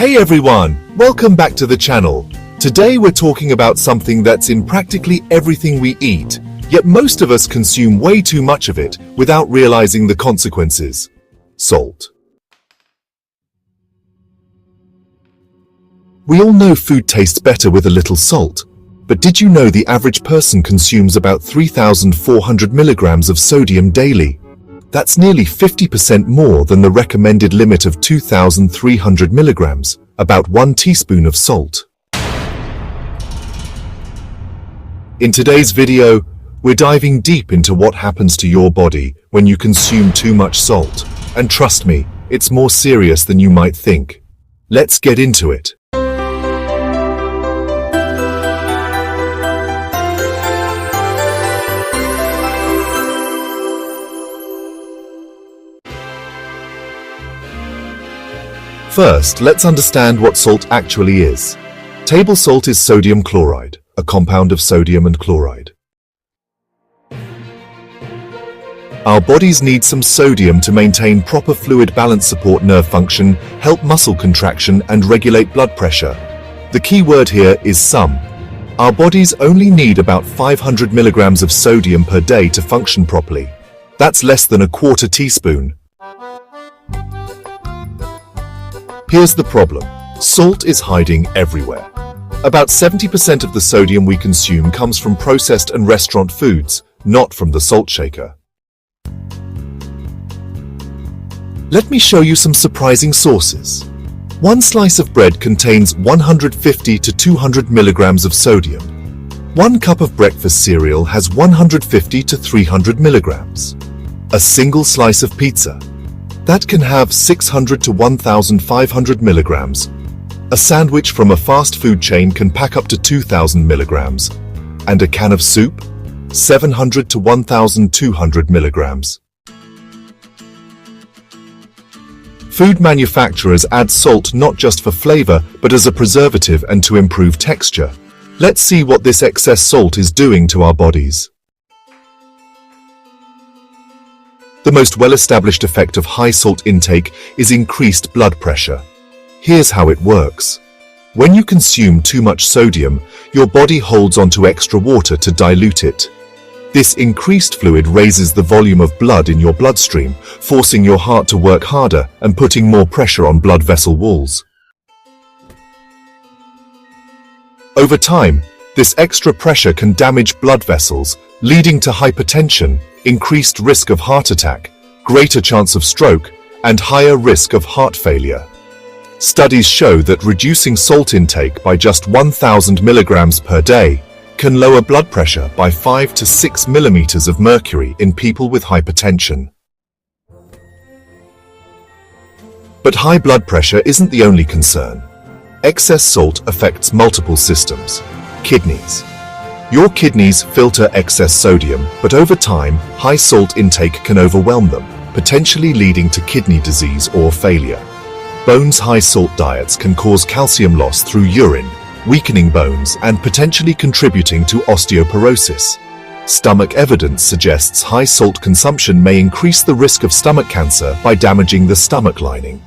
Hey everyone, welcome back to the channel. Today we're talking about something that's in practically everything we eat, yet most of us consume way too much of it without realizing the consequences. Salt. We all know food tastes better with a little salt, but did you know the average person consumes about 3,400 milligrams of sodium daily? That's nearly 50% more than the recommended limit of 2,300 milligrams, about 1 teaspoon of salt. In today's video, we're diving deep into what happens to your body when you consume too much salt. And trust me, it's more serious than you might think. Let's get into it. First, let's understand what salt actually is. Table salt is sodium chloride, a compound of sodium and chloride. Our bodies need some sodium to maintain proper fluid balance, support nerve function, help muscle contraction, and regulate blood pressure. The key word here is some. Our bodies only need about 500 milligrams of sodium per day to function properly. That's less than a quarter teaspoon. Here's the problem. Salt is hiding everywhere. About 70% of the sodium we consume comes from processed and restaurant foods, not from the salt shaker. Let me show you some surprising sources. One slice of bread contains 150 to 200 milligrams of sodium. 1 cup of breakfast cereal has 150 to 300 milligrams. A single slice of pizza that can have 600 to 1,500 milligrams. A sandwich from a fast food chain can pack up to 2,000 milligrams. And a can of soup, 700 to 1,200 milligrams. Food manufacturers add salt not just for flavor, but as a preservative and to improve texture. Let's see what this excess salt is doing to our bodies. The most well-established effect of high salt intake is increased blood pressure. Here's how it works. When you consume too much sodium, your body holds onto extra water to dilute it. This increased fluid raises the volume of blood in your bloodstream, forcing your heart to work harder and putting more pressure on blood vessel walls. Over time, this extra pressure can damage blood vessels, leading to hypertension, increased risk of heart attack, greater chance of stroke, and higher risk of heart failure. Studies show that reducing salt intake by just 1,000 milligrams per day can lower blood pressure by 5 to 6 millimeters of mercury in people with hypertension. But high blood pressure isn't the only concern. Excess salt affects multiple systems. Kidneys. Your kidneys filter excess sodium, but over time, high salt intake can overwhelm them, potentially leading to kidney disease or failure. Bones. High salt diets can cause calcium loss through urine, weakening bones and potentially contributing to osteoporosis. Stomach. Evidence suggests high salt consumption may increase the risk of stomach cancer by damaging the stomach lining.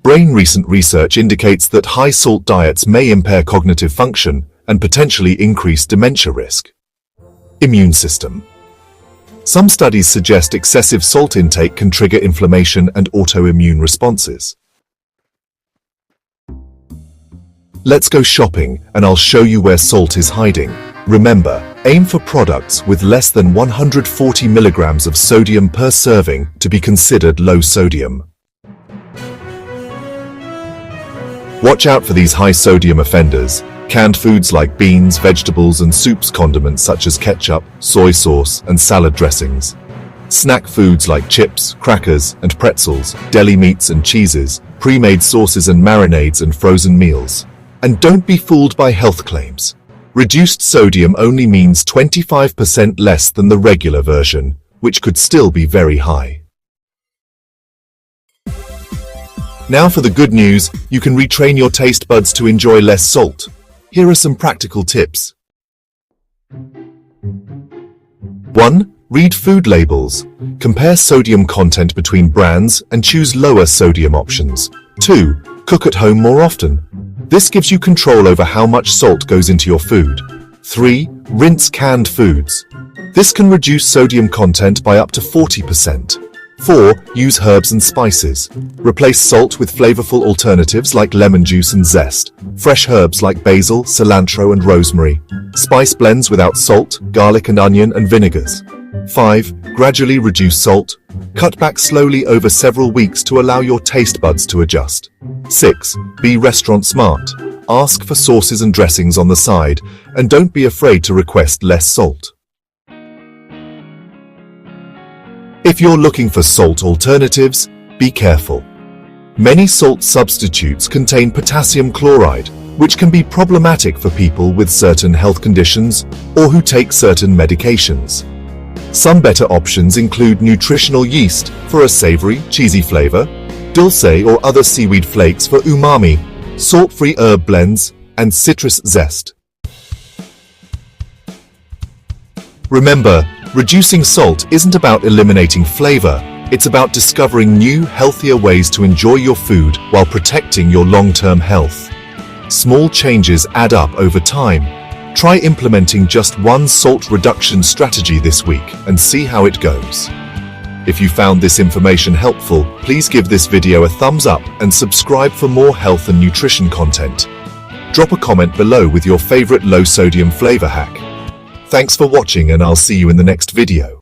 Brain. Recent research indicates that high salt diets may impair cognitive function and potentially increase dementia risk. Immune system. Some studies suggest excessive salt intake can trigger inflammation and autoimmune responses. Let's go shopping and I'll show you where salt is hiding. Remember, aim for products with less than 140 milligrams of sodium per serving to be considered low sodium. Watch out for these high sodium offenders. Canned foods like beans, vegetables, and soups, condiments such as ketchup, soy sauce, and salad dressings. Snack foods like chips, crackers, and pretzels, deli meats and cheeses, pre-made sauces and marinades, and frozen meals. And don't be fooled by health claims. Reduced sodium only means 25% less than the regular version, which could still be very high. Now for the good news, you can retrain your taste buds to enjoy less salt. Here are some practical tips. 1. Read food labels. Compare sodium content between brands and choose lower sodium options. 2. Cook at home more often. This gives you control over how much salt goes into your food. 3. Rinse canned foods. This can reduce sodium content by up to 40%. 4. Use herbs and spices. Replace salt with flavorful alternatives like lemon juice and zest. Fresh herbs like basil, cilantro, and rosemary. Spice blends without salt, garlic and onion, and vinegars. 5. Gradually reduce salt. Cut back slowly over several weeks to allow your taste buds to adjust. 6. Be restaurant smart. Ask for sauces and dressings on the side, and don't be afraid to request less salt. If you're looking for salt alternatives, be careful. Many salt substitutes contain potassium chloride, which can be problematic for people with certain health conditions or who take certain medications. Some better options include nutritional yeast for a savory, cheesy flavor, dulce or other seaweed flakes for umami, salt-free herb blends, and citrus zest. Remember, reducing salt isn't about eliminating flavor, it's about discovering new, healthier ways to enjoy your food while protecting your long-term health. Small changes add up over time. Try implementing just one salt reduction strategy this week and see how it goes. If you found this information helpful, please give this video a thumbs up and subscribe for more health and nutrition content. Drop a comment below with your favorite low-sodium flavor hack. Thanks for watching, and I'll see you in the next video.